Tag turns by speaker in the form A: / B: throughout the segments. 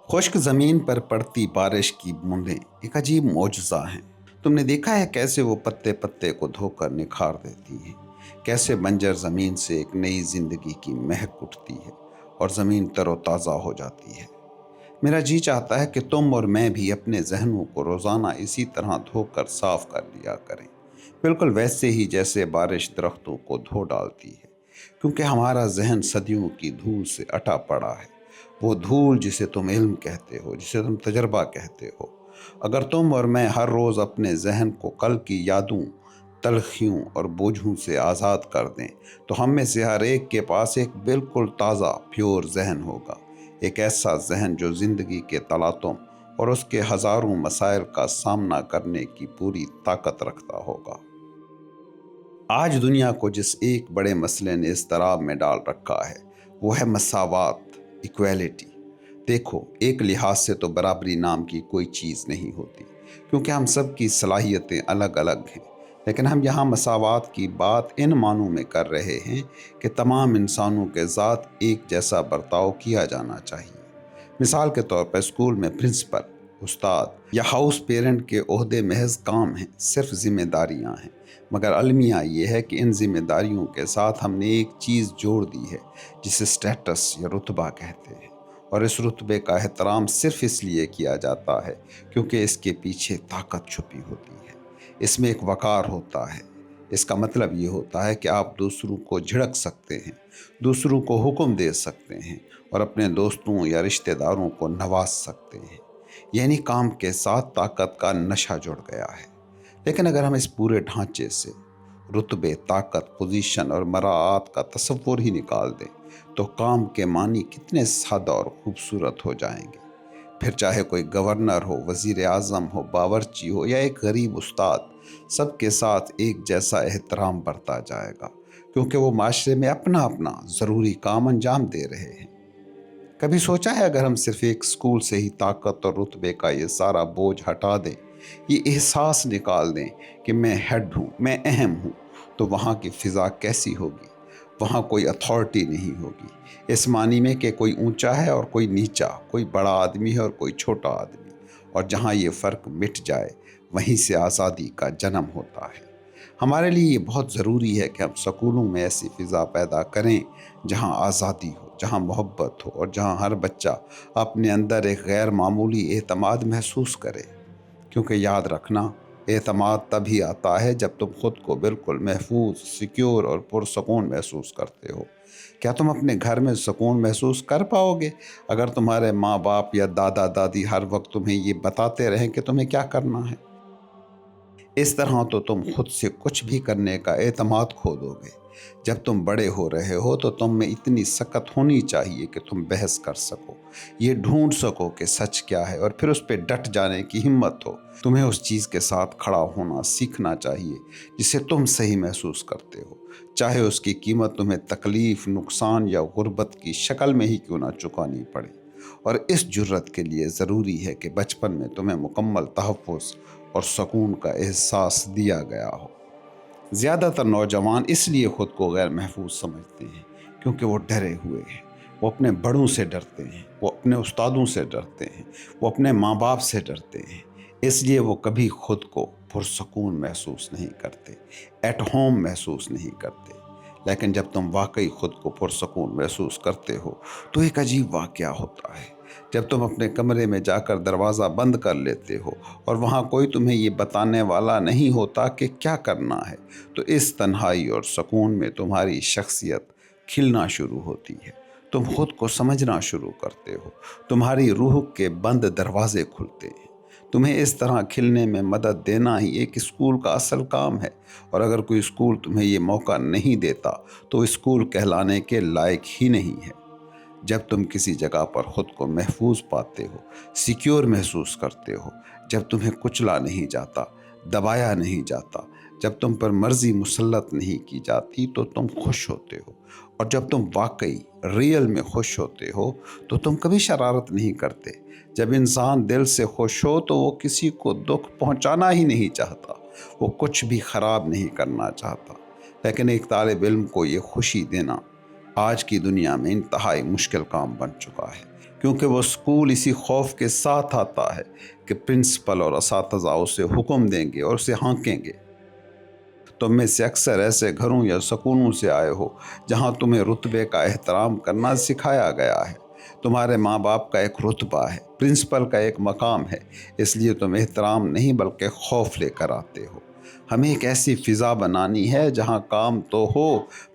A: خشک زمین پر پڑتی بارش کی بوندیں ایک عجیب معجزہ ہیں۔ تم نے دیکھا ہے کیسے وہ پتے پتے کو دھو کر نکھار دیتی ہیں، کیسے بنجر زمین سے ایک نئی زندگی کی مہک اٹھتی ہے اور زمین تر و تازہ ہو جاتی ہے۔ میرا جی چاہتا ہے کہ تم اور میں بھی اپنے ذہنوں کو روزانہ اسی طرح دھو کر صاف کر لیا کریں، بالکل ویسے ہی جیسے بارش درختوں کو دھو ڈالتی ہے، کیونکہ ہمارا ذہن صدیوں کی دھول سے اٹا پڑا ہے۔ وہ دھول جسے تم علم کہتے ہو، جسے تم تجربہ کہتے ہو، اگر تم اور میں ہر روز اپنے ذہن کو کل کی یادوں، تلخیوں اور بوجھوں سے آزاد کر دیں تو ہم میں سے ہر ایک کے پاس ایک بالکل تازہ پیور ذہن ہوگا، ایک ایسا ذہن جو زندگی کے تلاطم اور اس کے ہزاروں مسائل کا سامنا کرنے کی پوری طاقت رکھتا ہوگا۔ آج دنیا کو جس ایک بڑے مسئلے نے اضطراب میں ڈال رکھا ہے وہ ہے مساوات، ایکویلٹی۔ دیکھو، ایک لحاظ سے تو برابری نام کی کوئی چیز نہیں ہوتی، کیونکہ ہم سب کی صلاحیتیں الگ الگ ہیں، لیکن ہم یہاں مساوات کی بات ان معنوں میں کر رہے ہیں کہ تمام انسانوں کے ذات ایک جیسا برتاؤ کیا جانا چاہیے۔ مثال کے طور پر اسکول میں پرنسپل، استاد یا ہاؤس پیرنٹ کے عہدے محض کام ہیں، صرف ذمہ داریاں ہیں، مگر المیہ یہ ہے کہ ان ذمہ داریوں کے ساتھ ہم نے ایک چیز جوڑ دی ہے جسے سٹیٹس یا رتبہ کہتے ہیں، اور اس رتبے کا احترام صرف اس لیے کیا جاتا ہے کیونکہ اس کے پیچھے طاقت چھپی ہوتی ہے، اس میں ایک وقار ہوتا ہے۔ اس کا مطلب یہ ہوتا ہے کہ آپ دوسروں کو جھڑک سکتے ہیں، دوسروں کو حکم دے سکتے ہیں اور اپنے دوستوں یا رشتہ داروں کو نواز سکتے ہیں، یعنی کام کے ساتھ طاقت کا نشہ جڑ گیا ہے۔ لیکن اگر ہم اس پورے ڈھانچے سے رتبے، طاقت، پوزیشن اور مراعات کا تصور ہی نکال دیں تو کام کے معنی کتنے سادہ اور خوبصورت ہو جائیں گے۔ پھر چاہے کوئی گورنر ہو، وزیر اعظم ہو، باورچی ہو یا ایک غریب استاد، سب کے ساتھ ایک جیسا احترام برتا جائے گا، کیونکہ وہ معاشرے میں اپنا اپنا ضروری کام انجام دے رہے ہیں۔ کبھی سوچا ہے اگر ہم صرف ایک اسکول سے ہی طاقت اور رتبے کا یہ سارا بوجھ ہٹا دیں، یہ احساس نکال دیں کہ میں ہیڈ ہوں، میں اہم ہوں، تو وہاں کی فضا کیسی ہوگی؟ وہاں کوئی اتھارٹی نہیں ہوگی، اس معنی میں کہ کوئی اونچا ہے اور کوئی نیچا، کوئی بڑا آدمی ہے اور کوئی چھوٹا آدمی، اور جہاں یہ فرق مٹ جائے وہیں سے آزادی کا جنم ہوتا ہے۔ ہمارے لیے یہ بہت ضروری ہے کہ ہم سکولوں میں ایسی فضا پیدا کریں جہاں آزادی ہو، جہاں محبت ہو اور جہاں ہر بچہ اپنے اندر ایک غیر معمولی اعتماد محسوس کرے، کیونکہ یاد رکھنا، اعتماد تبھی آتا ہے جب تم خود کو بالکل محفوظ، سیکیور اور پرسکون محسوس کرتے ہو۔ کیا تم اپنے گھر میں سکون محسوس کر پاؤ گے اگر تمہارے ماں باپ یا دادا دادی ہر وقت تمہیں یہ بتاتے رہیں کہ تمہیں کیا کرنا ہے؟ اس طرح تو تم خود سے کچھ بھی کرنے کا اعتماد کھو دو گے۔ جب تم بڑے ہو رہے ہو تو تم میں اتنی سکت ہونی چاہیے کہ تم بحث کر سکو، یہ ڈھونڈ سکو کہ سچ کیا ہے اور پھر اس پہ ڈٹ جانے کی ہمت ہو۔ تمہیں اس چیز کے ساتھ کھڑا ہونا سیکھنا چاہیے جسے تم صحیح محسوس کرتے ہو، چاہے اس کی قیمت تمہیں تکلیف، نقصان یا غربت کی شکل میں ہی کیوں نہ چکانی پڑے۔ اور اس جرت کے لیے ضروری ہے کہ بچپن میں تمہیں مکمل تحفظ اور سکون کا احساس دیا گیا ہو۔ زیادہ تر نوجوان اس لیے خود کو غیر محفوظ سمجھتے ہیں کیونکہ وہ ڈرے ہوئے ہیں، وہ اپنے بڑوں سے ڈرتے ہیں، وہ اپنے استادوں سے ڈرتے ہیں، وہ اپنے ماں باپ سے ڈرتے ہیں، اس لیے وہ کبھی خود کو پرسکون محسوس نہیں کرتے، ایٹ ہوم محسوس نہیں کرتے۔ لیکن جب تم واقعی خود کو پرسکون محسوس کرتے ہو تو ایک عجیب واقعہ ہوتا ہے۔ جب تم اپنے کمرے میں جا کر دروازہ بند کر لیتے ہو اور وہاں کوئی تمہیں یہ بتانے والا نہیں ہوتا کہ کیا کرنا ہے، تو اس تنہائی اور سکون میں تمہاری شخصیت کھلنا شروع ہوتی ہے، تم خود کو سمجھنا شروع کرتے ہو، تمہاری روح کے بند دروازے کھلتے ہیں۔ تمہیں اس طرح کھلنے میں مدد دینا ہی ایک اسکول کا اصل کام ہے، اور اگر کوئی اسکول تمہیں یہ موقع نہیں دیتا تو اسکول کہلانے کے لائق ہی نہیں ہے۔ جب تم کسی جگہ پر خود کو محفوظ پاتے ہو، سیکیور محسوس کرتے ہو، جب تمہیں کچلا نہیں جاتا، دبایا نہیں جاتا، جب تم پر مرضی مسلط نہیں کی جاتی تو تم خوش ہوتے ہو، اور جب تم واقعی ریئل میں خوش ہوتے ہو تو تم کبھی شرارت نہیں کرتے۔ جب انسان دل سے خوش ہو تو وہ کسی کو دکھ پہنچانا ہی نہیں چاہتا، وہ کچھ بھی خراب نہیں کرنا چاہتا۔ لیکن ایک طالب علم کو یہ خوشی دینا آج کی دنیا میں انتہائی مشکل کام بن چکا ہے۔ کیونکہ وہ اسکول اسی خوف کے ساتھ آتا ہے کہ پرنسپل اور اساتذہ اسے حکم دیں گے اور اسے ہانکیں گے۔ تم میں سے اکثر ایسے گھروں یا سکونوں سے آئے ہو جہاں تمہیں رتبے کا احترام کرنا سکھایا گیا ہے۔ تمہارے ماں باپ کا ایک رتبہ ہے، پرنسپل کا ایک مقام ہے، اس لیے تم احترام نہیں بلکہ خوف لے کر آتے ہو۔ ہمیں ایک ایسی فضا بنانی ہے جہاں کام تو ہو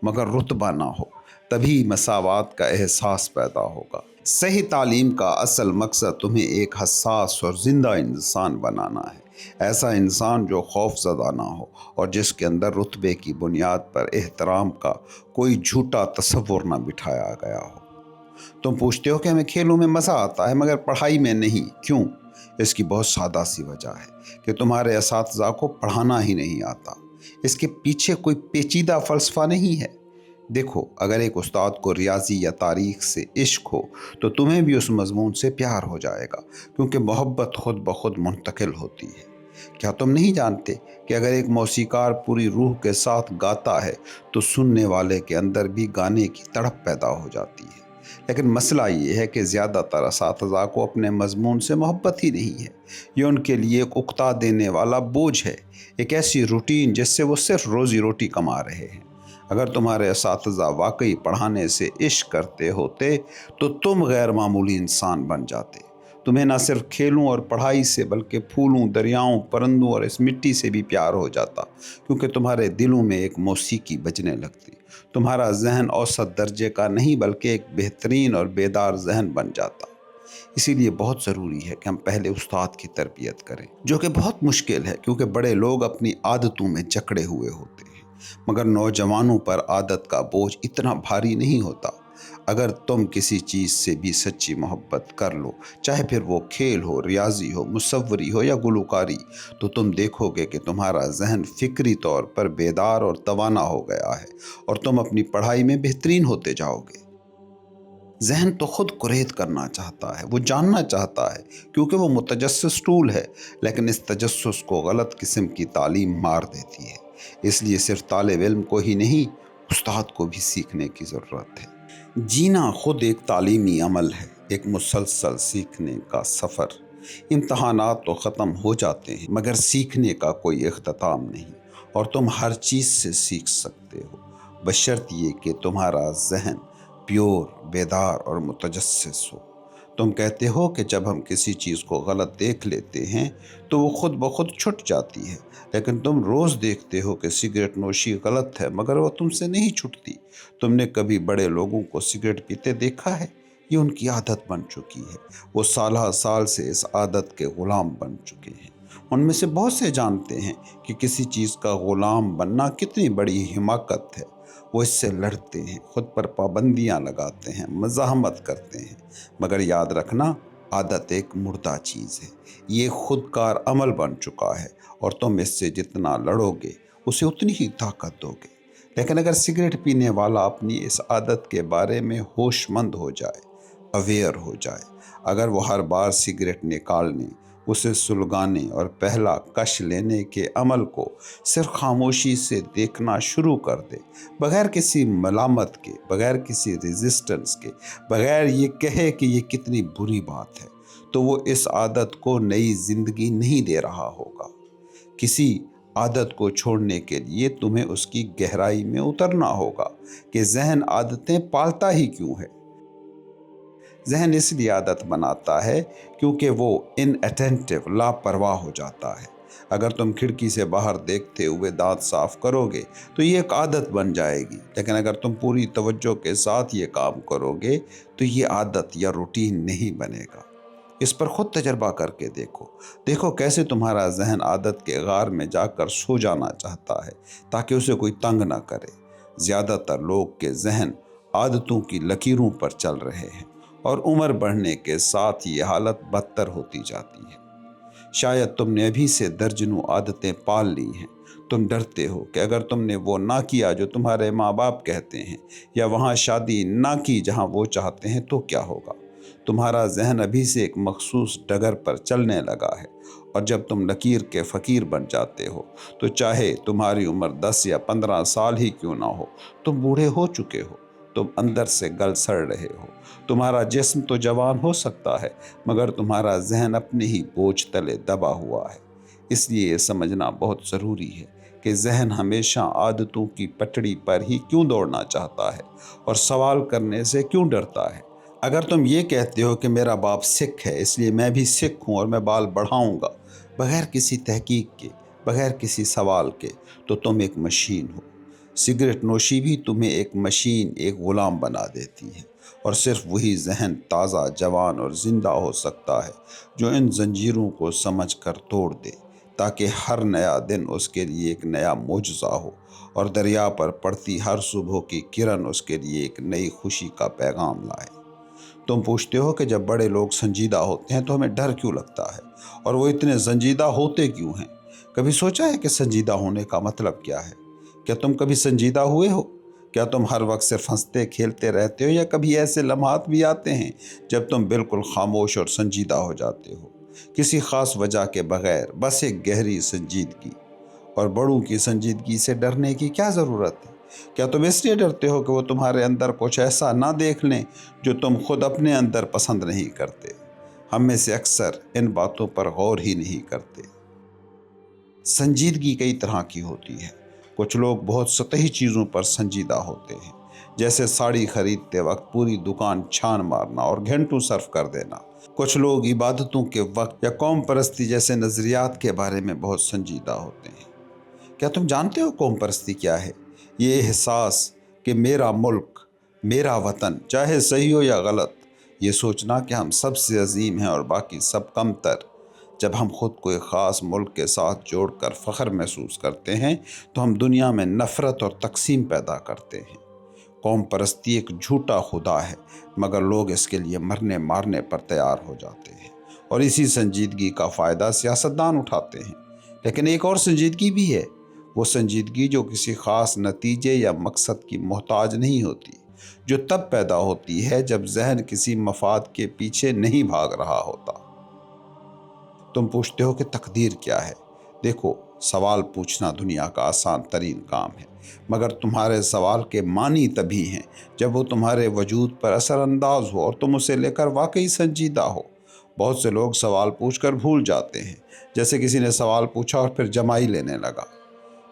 A: مگر رتبہ نہ ہو، تبھی مساوات کا احساس پیدا ہوگا۔ صحیح تعلیم کا اصل مقصد تمہیں ایک حساس اور زندہ انسان بنانا ہے، ایسا انسان جو خوف زدہ نہ ہو اور جس کے اندر رتبے کی بنیاد پر احترام کا کوئی جھوٹا تصور نہ بٹھایا گیا ہو۔ تم پوچھتے ہو کہ ہمیں کھیلوں میں مزہ آتا ہے مگر پڑھائی میں نہیں، کیوں؟ اس کی بہت سادہ سی وجہ ہے کہ تمہارے اساتذہ کو پڑھانا ہی نہیں آتا۔ اس کے پیچھے کوئی پیچیدہ فلسفہ نہیں ہے۔ دیکھو، اگر ایک استاد کو ریاضی یا تاریخ سے عشق ہو تو تمہیں بھی اس مضمون سے پیار ہو جائے گا، کیونکہ محبت خود بخود منتقل ہوتی ہے۔ کیا تم نہیں جانتے کہ اگر ایک موسیقار پوری روح کے ساتھ گاتا ہے تو سننے والے کے اندر بھی گانے کی تڑپ پیدا ہو جاتی ہے؟ لیکن مسئلہ یہ ہے کہ زیادہ تر اساتذہ کو اپنے مضمون سے محبت ہی نہیں ہے۔ یہ ان کے لیے ایک اکتا دینے والا بوجھ ہے، ایک ایسی روٹین جس سے وہ صرف روزی روٹی کما رہے ہیں۔ اگر تمہارے اساتذہ واقعی پڑھانے سے عشق کرتے ہوتے تو تم غیر معمولی انسان بن جاتے۔ تمہیں نہ صرف کھیلوں اور پڑھائی سے بلکہ پھولوں، دریاؤں، پرندوں اور اس مٹی سے بھی پیار ہو جاتا، کیونکہ تمہارے دلوں میں ایک موسیقی بجنے لگتی۔ تمہارا ذہن اوسط درجے کا نہیں بلکہ ایک بہترین اور بیدار ذہن بن جاتا۔ اسی لیے بہت ضروری ہے کہ ہم پہلے استاد کی تربیت کریں، جو کہ بہت مشکل ہے کیونکہ بڑے لوگ اپنی عادتوں میں جکڑے ہوئے ہوتے ہیں، مگر نوجوانوں پر عادت کا بوجھ اتنا بھاری نہیں ہوتا۔ اگر تم کسی چیز سے بھی سچی محبت کر لو، چاہے پھر وہ کھیل ہو، ریاضی ہو، مصوری ہو یا گلوکاری، تو تم دیکھو گے کہ تمہارا ذہن فکری طور پر بیدار اور توانا ہو گیا ہے اور تم اپنی پڑھائی میں بہترین ہوتے جاؤ گے۔ ذہن تو خود کریت کرنا چاہتا ہے، وہ جاننا چاہتا ہے، کیونکہ وہ متجسس ٹول ہے، لیکن اس تجسس کو غلط قسم کی تعلیم مار دیتی ہے۔ اس لیے صرف طالب علم کو ہی نہیں، استاد کو بھی سیکھنے کی ضرورت ہے۔ جینا خود ایک تعلیمی عمل ہے، ایک مسلسل سیکھنے کا سفر۔ امتحانات تو ختم ہو جاتے ہیں مگر سیکھنے کا کوئی اختتام نہیں، اور تم ہر چیز سے سیکھ سکتے ہو، بشرط یہ کہ تمہارا ذہن پیور، بیدار اور متجسس ہو۔ تم کہتے ہو کہ جب ہم کسی چیز کو غلط دیکھ لیتے ہیں تو وہ خود بخود چھٹ جاتی ہے، لیکن تم روز دیکھتے ہو کہ سگریٹ نوشی غلط ہے مگر وہ تم سے نہیں چھٹتی۔ تم نے کبھی بڑے لوگوں کو سگریٹ پیتے دیکھا ہے؟ یہ ان کی عادت بن چکی ہے، وہ سالہ سال سے اس عادت کے غلام بن چکے ہیں۔ ان میں سے بہت سے جانتے ہیں کہ کسی چیز کا غلام بننا کتنی بڑی حماقت ہے۔ وہ اس سے لڑتے ہیں، خود پر پابندیاں لگاتے ہیں، مزاحمت کرتے ہیں، مگر یاد رکھنا، عادت ایک مردہ چیز ہے، یہ خود کار عمل بن چکا ہے، اور تم اس سے جتنا لڑو گے اسے اتنی ہی طاقت دو گے۔ لیکن اگر سگریٹ پینے والا اپنی اس عادت کے بارے میں ہوش مند ہو جائے، اویئر ہو جائے، اگر وہ ہر بار سگریٹ نکالنے، اسے سلگانے اور پہلا کش لینے کے عمل کو صرف خاموشی سے دیکھنا شروع کر دے، بغیر کسی ملامت کے، بغیر کسی ریزسٹنس کے، بغیر یہ کہے کہ یہ کتنی بری بات ہے، تو وہ اس عادت کو نئی زندگی نہیں دے رہا ہوگا۔ کسی عادت کو چھوڑنے کے لیے تمہیں اس کی گہرائی میں اترنا ہوگا کہ ذہن عادتیں پالتا ہی کیوں ہے۔ ذہن اس لیے عادت بناتا ہے کیونکہ وہ ان اٹینٹیو، لاپرواہ ہو جاتا ہے۔ اگر تم کھڑکی سے باہر دیکھتے ہوئے دانت صاف کرو گے تو یہ ایک عادت بن جائے گی، لیکن اگر تم پوری توجہ کے ساتھ یہ کام کرو گے تو یہ عادت یا روٹین نہیں بنے گا۔ اس پر خود تجربہ کر کے دیکھو کیسے تمہارا ذہن عادت کے غار میں جا کر سو جانا چاہتا ہے تاکہ اسے کوئی تنگ نہ کرے۔ زیادہ تر لوگ کے ذہن عادتوں کی لکیروں پر چل رہے ہیں، اور عمر بڑھنے کے ساتھ یہ حالت بدتر ہوتی جاتی ہے۔ شاید تم نے ابھی سے درجنوں عادتیں پال لی ہیں۔ تم ڈرتے ہو کہ اگر تم نے وہ نہ کیا جو تمہارے ماں باپ کہتے ہیں، یا وہاں شادی نہ کی جہاں وہ چاہتے ہیں، تو کیا ہوگا؟ تمہارا ذہن ابھی سے ایک مخصوص ڈگر پر چلنے لگا ہے، اور جب تم لکیر کے فقیر بن جاتے ہو تو چاہے تمہاری عمر 10 یا 15 سال ہی کیوں نہ ہو، تم بوڑھے ہو چکے ہو۔ تم اندر سے گل سڑ رہے ہو۔ تمہارا جسم تو جوان ہو سکتا ہے مگر تمہارا ذہن اپنے ہی بوجھ تلے دبا ہوا ہے۔ اس لیے یہ سمجھنا بہت ضروری ہے کہ ذہن ہمیشہ عادتوں کی پٹڑی پر ہی کیوں دوڑنا چاہتا ہے اور سوال کرنے سے کیوں ڈرتا ہے۔ اگر تم یہ کہتے ہو کہ میرا باپ سکھ ہے اس لیے میں بھی سکھ ہوں اور میں بال بڑھاؤں گا بغیر کسی تحقیق کے، بغیر کسی سوال کے، تو تم ایک مشین ہو۔ سگریٹ نوشی بھی تمہیں ایک مشین، ایک غلام بنا دیتی ہے، اور صرف وہی ذہن تازہ، جوان اور زندہ ہو سکتا ہے جو ان زنجیروں کو سمجھ کر توڑ دے، تاکہ ہر نیا دن اس کے لیے ایک نیا معجزہ ہو اور دریا پر پڑتی ہر صبح کی کرن اس کے لیے ایک نئی خوشی کا پیغام لائے۔ تم پوچھتے ہو کہ جب بڑے لوگ سنجیدہ ہوتے ہیں تو ہمیں ڈر کیوں لگتا ہے، اور وہ اتنے سنجیدہ ہوتے کیوں ہیں؟ کبھی سوچا ہے کہ سنجیدہ ہونے کا مطلب کیا ہے؟ کیا تم کبھی سنجیدہ ہوئے ہو؟ کیا تم ہر وقت صرف ہنستے کھیلتے رہتے ہو، یا کبھی ایسے لمحات بھی آتے ہیں جب تم بالکل خاموش اور سنجیدہ ہو جاتے ہو، کسی خاص وجہ کے بغیر، بس ایک گہری سنجیدگی؟ اور بڑوں کی سنجیدگی سے ڈرنے کی کیا ضرورت ہے؟ کیا تم اس لیے ڈرتے ہو کہ وہ تمہارے اندر کچھ ایسا نہ دیکھ لیں جو تم خود اپنے اندر پسند نہیں کرتے؟ ہم میں سے اکثر ان باتوں پر غور ہی نہیں کرتے۔ سنجیدگی کئی طرح کی ہوتی ہے۔ کچھ لوگ بہت سطحی چیزوں پر سنجیدہ ہوتے ہیں، جیسے ساڑی خریدتے وقت پوری دکان چھان مارنا اور گھنٹوں صرف کر دینا۔ کچھ لوگ عبادتوں کے وقت یا قوم پرستی جیسے نظریات کے بارے میں بہت سنجیدہ ہوتے ہیں۔ کیا تم جانتے ہو قوم پرستی کیا ہے؟ یہ احساس کہ میرا ملک، میرا وطن، چاہے صحیح ہو یا غلط، یہ سوچنا کہ ہم سب سے عظیم ہیں اور باقی سب کم تر۔ جب ہم خود کو ایک خاص ملک کے ساتھ جوڑ کر فخر محسوس کرتے ہیں تو ہم دنیا میں نفرت اور تقسیم پیدا کرتے ہیں۔ قوم پرستی ایک جھوٹا خدا ہے، مگر لوگ اس کے لیے مرنے مارنے پر تیار ہو جاتے ہیں، اور اسی سنجیدگی کا فائدہ سیاستدان اٹھاتے ہیں۔ لیکن ایک اور سنجیدگی بھی ہے، وہ سنجیدگی جو کسی خاص نتیجے یا مقصد کی محتاج نہیں ہوتی، جو تب پیدا ہوتی ہے جب ذہن کسی مفاد کے پیچھے نہیں بھاگ رہا ہوتا۔ تم پوچھتے ہو کہ تقدیر کیا ہے؟ دیکھو، سوال پوچھنا دنیا کا آسان ترین کام ہے، مگر تمہارے سوال کے معنی تبھی ہیں جب وہ تمہارے وجود پر اثر انداز ہو اور تم اسے لے کر واقعی سنجیدہ ہو۔ بہت سے لوگ سوال پوچھ کر بھول جاتے ہیں، جیسے کسی نے سوال پوچھا اور پھر جمائی لینے لگا۔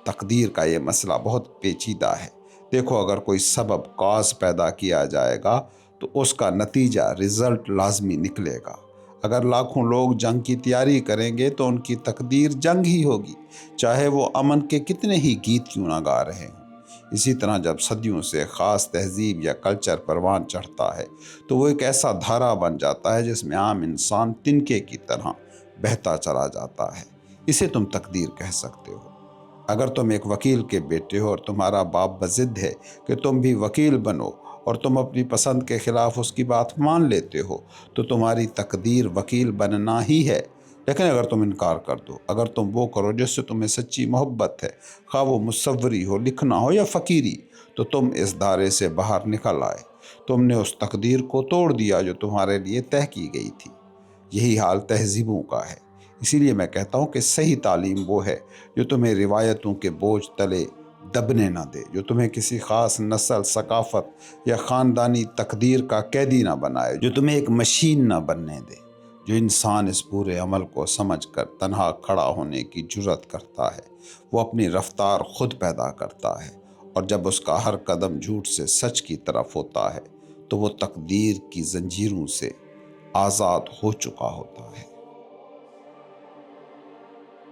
A: تقدیر کا یہ مسئلہ بہت پیچیدہ ہے۔ دیکھو، اگر کوئی سبب کاز پیدا کیا جائے گا تو اس کا نتیجہ، رزلٹ، لازمی نکلے گا۔ اگر لاکھوں لوگ جنگ کی تیاری کریں گے تو ان کی تقدیر جنگ ہی ہوگی، چاہے وہ امن کے کتنے ہی گیت کیوں نہ گا رہے ہوں۔ اسی طرح جب صدیوں سے خاص تہذیب یا کلچر پروان چڑھتا ہے تو وہ ایک ایسا دھارا بن جاتا ہے جس میں عام انسان تنکے کی طرح بہتا چلا جاتا ہے۔ اسے تم تقدیر کہہ سکتے ہو۔ اگر تم ایک وکیل کے بیٹے ہو اور تمہارا باپ بضد ہے کہ تم بھی وکیل بنو، اور تم اپنی پسند کے خلاف اس کی بات مان لیتے ہو، تو تمہاری تقدیر وکیل بننا ہی ہے۔ لیکن اگر تم انکار کر دو، اگر تم وہ کرو جس سے تمہیں سچی محبت ہے، خواہ وہ مصوری ہو، لکھنا ہو یا فقیری، تو تم اس دائرے سے باہر نکل آئے۔ تم نے اس تقدیر کو توڑ دیا جو تمہارے لیے طے کی گئی تھی۔ یہی حال تہذیبوں کا ہے۔ اسی لیے میں کہتا ہوں کہ صحیح تعلیم وہ ہے جو تمہیں روایتوں کے بوجھ تلے دبنے نہ دے، جو تمہیں کسی خاص نسل، ثقافت یا خاندانی تقدیر کا قیدی نہ بنائے، جو تمہیں ایک مشین نہ بننے دے۔ جو انسان اس پورے عمل کو سمجھ کر تنہا کھڑا ہونے کی جرات کرتا ہے، وہ اپنی رفتار خود پیدا کرتا ہے، اور جب اس کا ہر قدم جھوٹ سے سچ کی طرف ہوتا ہے تو وہ تقدیر کی زنجیروں سے آزاد ہو چکا ہوتا ہے۔